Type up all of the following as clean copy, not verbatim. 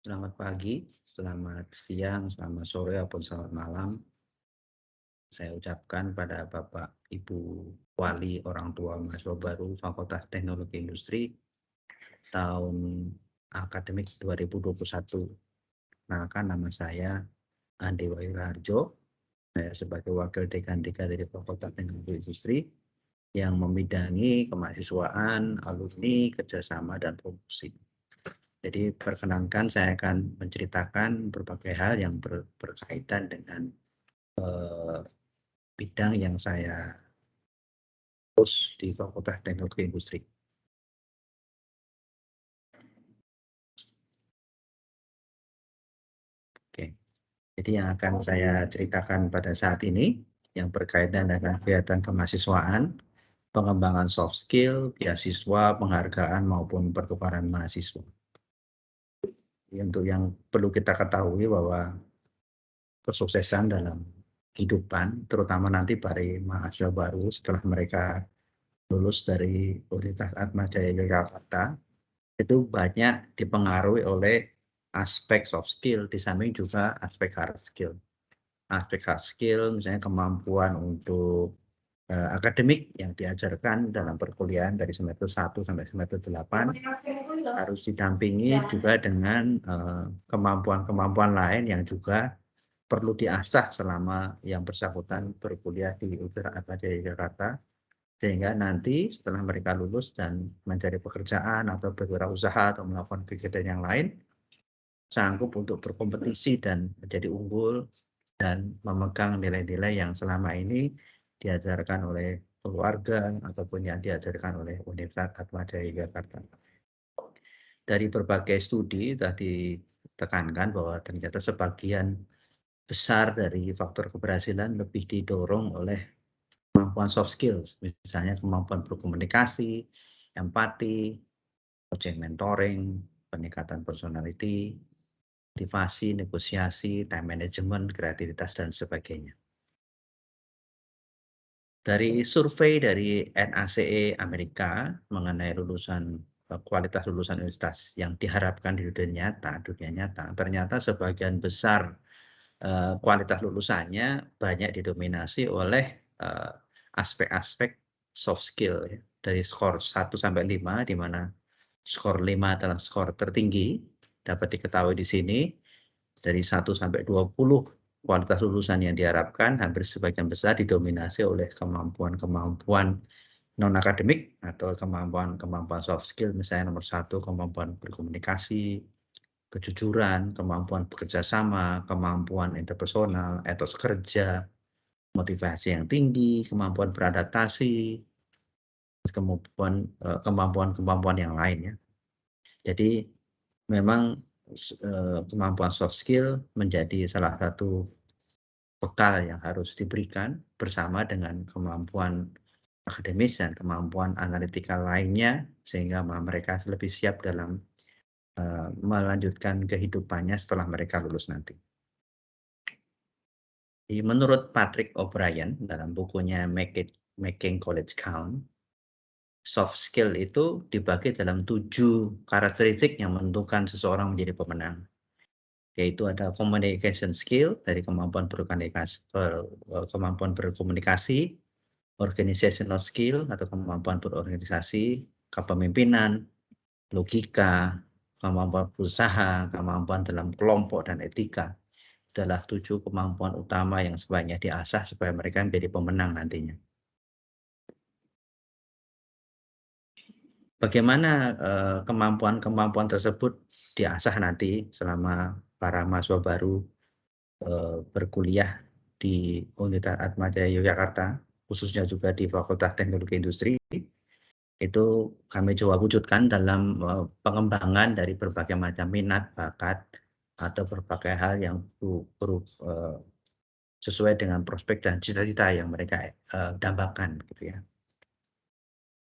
Selamat pagi, selamat siang, selamat sore, ataupun selamat malam. Saya ucapkan pada Bapak, Ibu, wali, orang tua mahasiswa baru Fakultas Teknologi Industri tahun akademik 2021. Kenalkan, nama saya Andi Wahyu Raharjo. Saya sebagai Wakil Dekan 3 dari Fakultas Teknologi Industri yang membidangi kemahasiswaan, alumni, kerjasama, dan promosi. Jadi perkenankan saya akan menceritakan berbagai hal yang berkaitan dengan bidang yang saya urus di Fakultas Teknologi Industri. Oke, jadi yang akan saya ceritakan pada saat ini yang berkaitan dengan kegiatan kemahasiswaan, pengembangan soft skill, beasiswa, penghargaan maupun pertukaran mahasiswa. Untuk yang perlu kita ketahui bahwa kesuksesan dalam kehidupan, terutama nanti para mahasiswa baru setelah mereka lulus dari Universitas Atmajaya Yogyakarta, itu banyak dipengaruhi oleh aspek soft skill, di samping juga aspek hard skill. Aspek hard skill misalnya kemampuan untuk akademik yang diajarkan dalam perkuliahan dari semester 1 sampai semester 8 harus didampingi juga dengan kemampuan-kemampuan lain yang juga perlu diasah selama yang bersangkutan berkuliah di Universitas Atmajaya Jakarta, sehingga nanti setelah mereka lulus dan mencari pekerjaan atau berwirausaha atau melakukan kegiatan yang lain, sanggup untuk berkompetisi dan menjadi unggul dan memegang nilai-nilai yang selama ini diajarkan oleh keluarga ataupun yang diajarkan oleh Universitas Atmajaya Jakarta. Dari berbagai studi tadi ditekankan bahwa ternyata sebagian besar dari faktor keberhasilan lebih didorong oleh kemampuan soft skills, misalnya kemampuan berkomunikasi, empati, project mentoring, peningkatan personality, motivasi, negosiasi, time management, kreativitas, dan sebagainya. Dari survei dari NACE Amerika mengenai kualitas lulusan universitas yang diharapkan di dunia nyata, ternyata sebagian besar kualitas lulusannya banyak didominasi oleh aspek-aspek soft skill ya. Dari skor 1 sampai 5, di mana skor 5 adalah skor tertinggi, dapat diketahui di sini dari 1 sampai 20 kualitas lulusan yang diharapkan hampir sebagian besar didominasi oleh kemampuan-kemampuan non-akademik atau kemampuan-kemampuan soft skill, misalnya nomor 1 kemampuan berkomunikasi, kejujuran, kemampuan bekerja sama, kemampuan interpersonal, etos kerja, motivasi yang tinggi, kemampuan beradaptasi, kemampuan-kemampuan yang lain ya. Jadi memang kemampuan soft skill menjadi salah satu bekal yang harus diberikan bersama dengan kemampuan akademis dan kemampuan analitikal lainnya, sehingga mereka lebih siap dalam melanjutkan kehidupannya setelah mereka lulus nanti. Menurut Patrick O'Brien dalam bukunya Making College Count, soft skill itu dibagi dalam 7 karakteristik yang menentukan seseorang menjadi pemenang. Yaitu ada communication skill, dari kemampuan berkomunikasi, organizational skill atau kemampuan berorganisasi, kepemimpinan, logika, kemampuan berusaha, kemampuan dalam kelompok, dan etika. Adalah 7 kemampuan utama yang sebaiknya diasah supaya mereka menjadi pemenang nantinya. Bagaimana kemampuan-kemampuan tersebut diasah nanti selama para mahasiswa baru berkuliah di Universitas Atmajaya Yogyakarta, khususnya juga di Fakultas Teknologi Industri, itu kami coba wujudkan dalam pengembangan dari berbagai macam minat, bakat, atau berbagai hal yang sesuai dengan prospek dan cita-cita yang mereka dambakan gitu ya.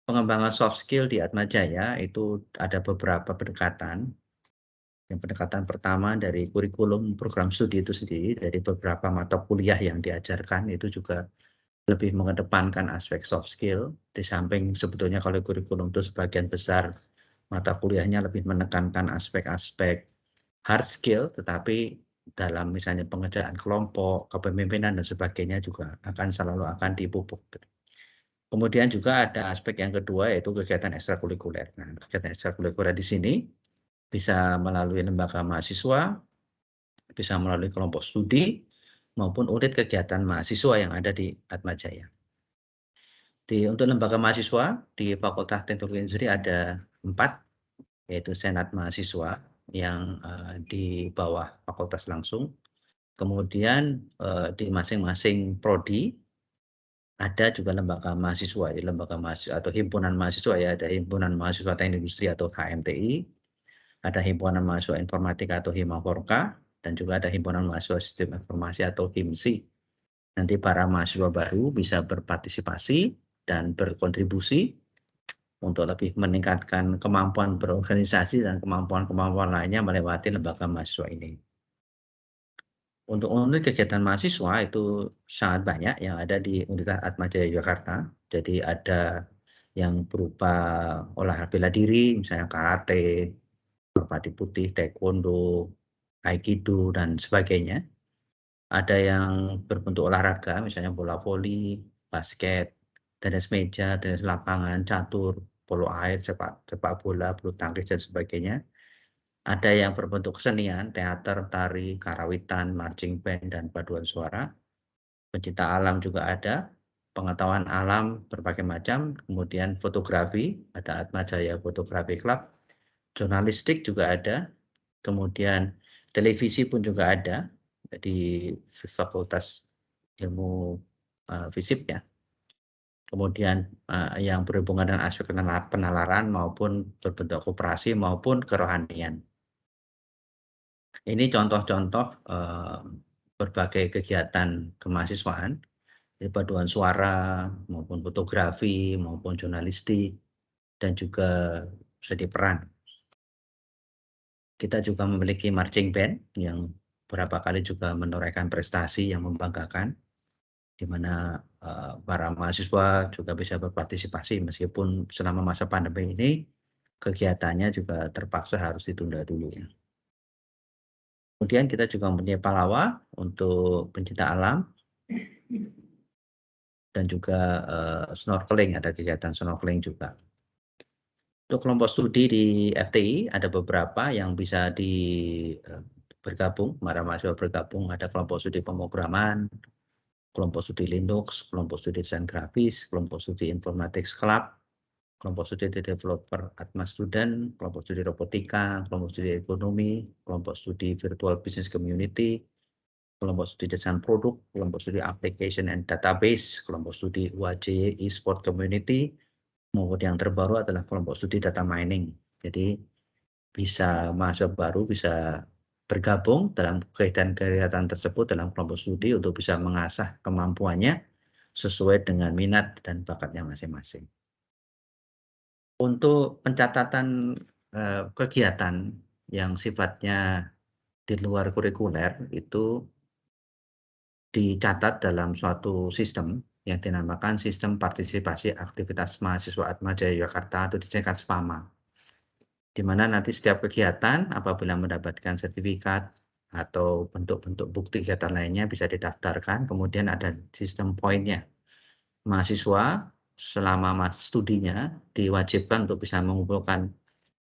Pengembangan soft skill di Atmajaya itu ada beberapa pendekatan. Yang pendekatan pertama dari kurikulum program studi itu sendiri, dari beberapa mata kuliah yang diajarkan itu juga lebih mengedepankan aspek soft skill, di samping sebetulnya kalau kurikulum itu sebagian besar mata kuliahnya lebih menekankan aspek-aspek hard skill, tetapi dalam misalnya pengerjaan kelompok, kepemimpinan dan sebagainya juga selalu akan dipupuk. Kemudian juga ada aspek yang kedua yaitu kegiatan ekstrakurikuler. Nah, kegiatan ekstrakurikuler di sini bisa melalui lembaga mahasiswa, bisa melalui kelompok studi, maupun unit kegiatan mahasiswa yang ada di Atmajaya. Untuk lembaga mahasiswa di Fakultas Teknologi Industri ada 4, yaitu Senat Mahasiswa yang di bawah fakultas langsung. Kemudian di masing-masing prodi ada juga lembaga mahasiswa, ya, lembaga mahasiswa atau himpunan mahasiswa ya, ada himpunan mahasiswa teknik industri atau HMTI, ada himpunan mahasiswa informatika atau Himaforka, dan juga ada himpunan mahasiswa sistem informasi atau HIMSI. Nanti para mahasiswa baru bisa berpartisipasi dan berkontribusi untuk lebih meningkatkan kemampuan berorganisasi dan kemampuan-kemampuan lainnya melewati lembaga mahasiswa ini. Untuk unit kegiatan mahasiswa itu sangat banyak yang ada di Universitas Atmajaya Yogyakarta. Jadi ada yang berupa olahraga bela diri, misalnya karate, merpati putih, taekwondo, aikido, dan sebagainya. Ada yang berbentuk olahraga, misalnya bola voli, basket, tenis meja, tenis lapangan, catur, polo air, sepak bola, bulu tangkis, dan sebagainya. Ada yang berbentuk kesenian, teater, tari, karawitan, marching band, dan paduan suara. Pencinta alam juga ada, pengetahuan alam berbagai macam, kemudian fotografi, ada Atmajaya Fotografi Club, jurnalistik juga ada, kemudian televisi pun juga ada di Fakultas Ilmu Fisip ya. Kemudian yang berhubungan dengan aspek penalaran maupun berbentuk koperasi maupun kerohanian. Ini contoh-contoh berbagai kegiatan kemahasiswaan, paduan suara maupun fotografi maupun jurnalistik dan juga seni peran. Kita juga memiliki marching band yang beberapa kali juga menorehkan prestasi yang membanggakan, di mana para mahasiswa juga bisa berpartisipasi meskipun selama masa pandemi ini kegiatannya juga terpaksa harus ditunda dulu ya. Kemudian kita juga mempunyai Palawa untuk pencinta alam dan juga snorkeling, ada kegiatan snorkeling juga. Untuk kelompok studi di FTI ada beberapa yang bisa bergabung, para mahasiswa bergabung, ada kelompok studi pemrograman, kelompok studi Linux, kelompok studi desain grafis, kelompok studi Informatics Club, kelompok studi developer Atma Student, kelompok studi robotika, kelompok studi ekonomi, kelompok studi virtual business community, kelompok studi desain produk, kelompok studi application and database, kelompok studi UAJ e-sport community, maupun yang terbaru adalah kelompok studi data mining. Jadi bisa mahasiswa baru bisa bergabung dalam kegiatan-kegiatan tersebut dalam kelompok studi untuk bisa mengasah kemampuannya sesuai dengan minat dan bakatnya masing-masing. Untuk pencatatan kegiatan yang sifatnya di luar kurikuler itu dicatat dalam suatu sistem yang dinamakan Sistem Partisipasi Aktivitas Mahasiswa Atmajaya Yogyakarta atau disingkat SPAMA. Di mana nanti setiap kegiatan apabila mendapatkan sertifikat atau bentuk-bentuk bukti kegiatan lainnya bisa didaftarkan, kemudian ada sistem poinnya. Mahasiswa selama studinya diwajibkan untuk bisa mengumpulkan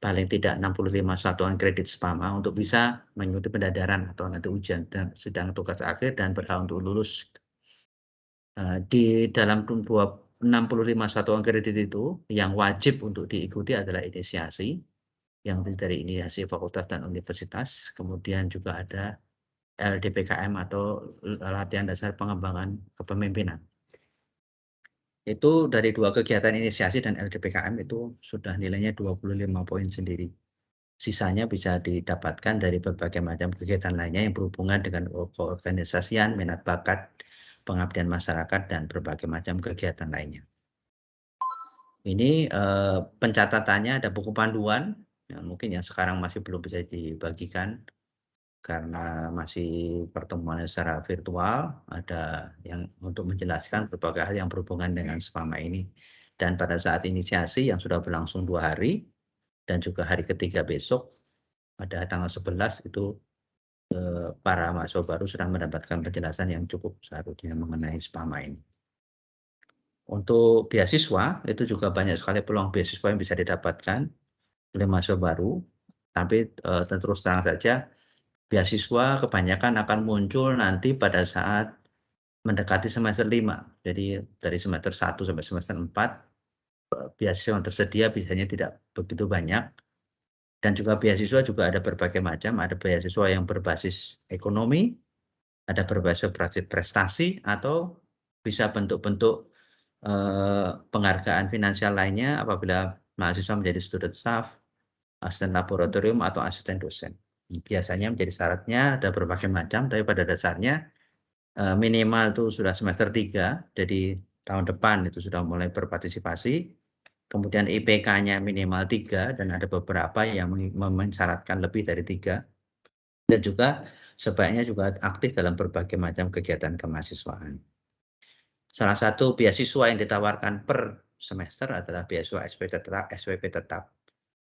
paling tidak 65 satuan kredit SPAMA untuk bisa mengikuti pendadaran atau nanti ujian sidang tugas akhir dan berhak untuk lulus. Di dalam 65 satuan kredit itu yang wajib untuk diikuti adalah inisiasi, yang dari inisiasi fakultas dan universitas, kemudian juga ada LDPKM atau latihan dasar pengembangan kepemimpinan. Itu dari 2 kegiatan inisiasi dan LDPKM itu sudah nilainya 25 poin sendiri. Sisanya bisa didapatkan dari berbagai macam kegiatan lainnya yang berhubungan dengan keorganisasian, minat bakat, pengabdian masyarakat, dan berbagai macam kegiatan lainnya. Ini pencatatannya ada buku panduan, yang mungkin yang sekarang masih belum bisa dibagikan karena masih pertemuan secara virtual, ada yang untuk menjelaskan berbagai hal yang berhubungan dengan SPAMA ini. Dan pada saat inisiasi yang sudah berlangsung 2 hari, dan juga hari ketiga besok, pada tanggal 11 itu para mahasiswa baru sudah mendapatkan penjelasan yang cukup seharusnya mengenai SPAMA ini. Untuk beasiswa, itu juga banyak sekali peluang beasiswa yang bisa didapatkan oleh mahasiswa baru, tapi terus terang saja, beasiswa kebanyakan akan muncul nanti pada saat mendekati semester 5. Jadi dari semester 1 sampai semester 4, beasiswa yang tersedia biasanya tidak begitu banyak. Dan juga beasiswa juga ada berbagai macam, ada beasiswa yang berbasis ekonomi, ada berbasis prestasi, atau bisa bentuk-bentuk penghargaan finansial lainnya apabila mahasiswa menjadi student staff, asisten laboratorium, atau asisten dosen. Biasanya menjadi syaratnya ada berbagai macam, tapi pada dasarnya minimal itu sudah semester 3, jadi tahun depan itu sudah mulai berpartisipasi. Kemudian IPK-nya minimal 3, dan ada beberapa yang mensyaratkan lebih dari 3. Dan juga sebaiknya juga aktif dalam berbagai macam kegiatan kemahasiswaan. Salah satu beasiswa yang ditawarkan per semester adalah beasiswa SPP tetap,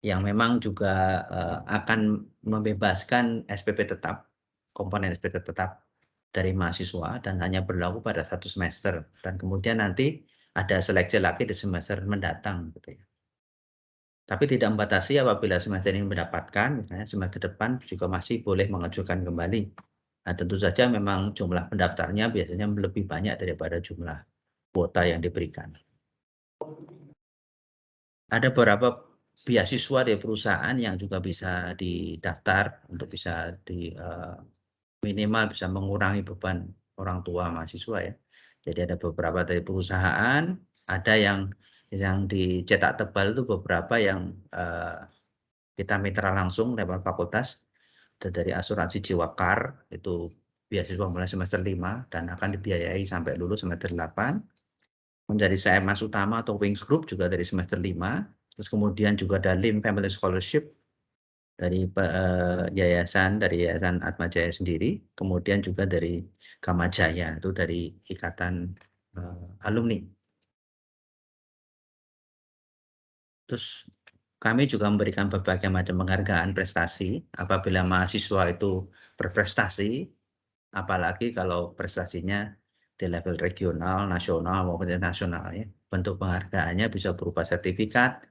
yang memang juga akan membebaskan SPP tetap, komponen SPP tetap dari mahasiswa, dan hanya berlaku pada 1 semester, dan kemudian nanti ada seleksi lagi di semester mendatang, gitu ya. Tapi tidak membatasi apabila semester ini mendapatkan, misalnya semester depan juga masih boleh mengajukan kembali. Nah, tentu saja memang jumlah pendaftarnya biasanya lebih banyak daripada jumlah kuota yang diberikan. Ada beberapa beasiswa dari perusahaan yang juga bisa didaftar untuk bisa minimal bisa mengurangi beban orang tua mahasiswa ya. Jadi ada beberapa dari perusahaan, ada yang dicetak tebal itu beberapa yang kita mitra langsung lewat fakultas. Dari asuransi Jiwakar itu beasiswa mulai semester 5 dan akan dibiayai sampai lulus semester 8. Dari CMS Utama atau Wings Group juga dari semester 5. Terus kemudian juga ada LIM Family Scholarship dari Yayasan Atmajaya sendiri. Kemudian juga dari Kamajaya, itu dari Ikatan Alumni. Terus kami juga memberikan berbagai macam penghargaan prestasi apabila mahasiswa itu berprestasi, apalagi kalau prestasinya di level regional, nasional, maupun internasional ya. Bentuk penghargaannya bisa berupa sertifikat,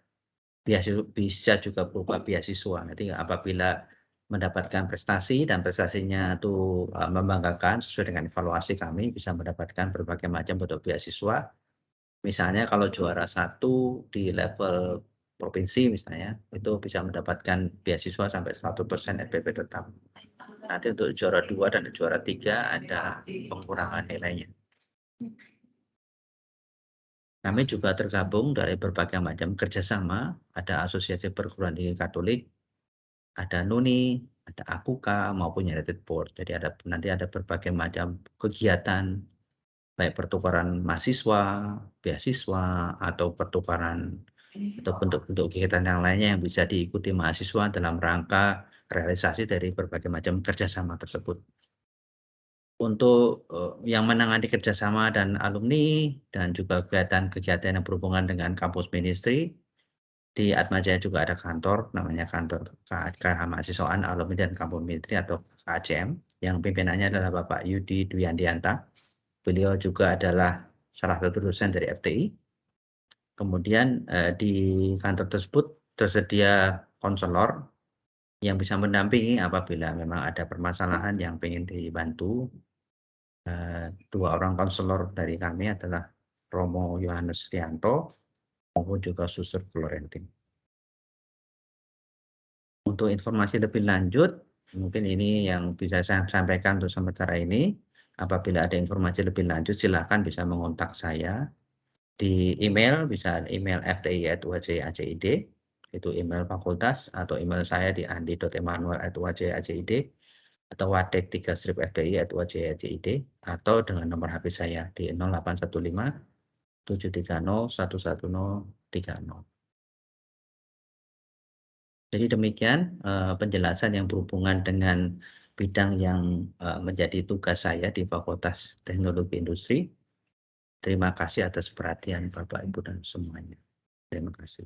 bisa juga berupa beasiswa. Jadi apabila mendapatkan prestasi dan prestasinya itu membanggakan sesuai dengan evaluasi kami, bisa mendapatkan berbagai macam bentuk beasiswa. Misalnya kalau juara 1 di level provinsi misalnya, itu bisa mendapatkan beasiswa sampai 100% SPP tetap. Nanti untuk juara 2 dan juara 3 ada pengurangan nilainya. Kami juga tergabung dari berbagai macam kerjasama, ada Asosiasi Perguruan Tinggi Katolik, ada NUNI, ada AKUKA, maupun United Board. Jadi nanti ada berbagai macam kegiatan, baik pertukaran mahasiswa, beasiswa, atau pertukaran atau bentuk-bentuk kegiatan yang lainnya yang bisa diikuti mahasiswa dalam rangka realisasi dari berbagai macam kerjasama tersebut. Untuk yang menangani kerjasama dan alumni dan juga kegiatan-kegiatan yang berhubungan dengan kampus ministry, di Atmajaya juga ada kantor, namanya kantor Kemahasiswaan Alumni dan Kampus Ministry atau KACM, yang pimpinannya adalah Bapak Yudi Dwiandianta. Beliau juga adalah salah satu dosen dari FTI. Kemudian di kantor tersebut tersedia konselor yang bisa mendampingi apabila memang ada permasalahan yang ingin dibantu. 2 orang konselor dari kami adalah Romo Yohanes Rianto maupun juga Suster Florentin. Untuk informasi lebih lanjut, mungkin ini yang bisa saya sampaikan untuk sementara ini. Apabila ada informasi lebih lanjut, silakan bisa mengontak saya di email, bisa email fti@wajid, itu email fakultas, atau email saya di andi.emanuel@wajid, atau wadek3-fpi@wajid, atau dengan nomor HP saya di 0815 730 11030. Jadi demikian penjelasan yang berhubungan dengan bidang yang menjadi tugas saya di Fakultas Teknologi Industri. Terima kasih atas perhatian Bapak, Ibu, dan semuanya. Terima kasih.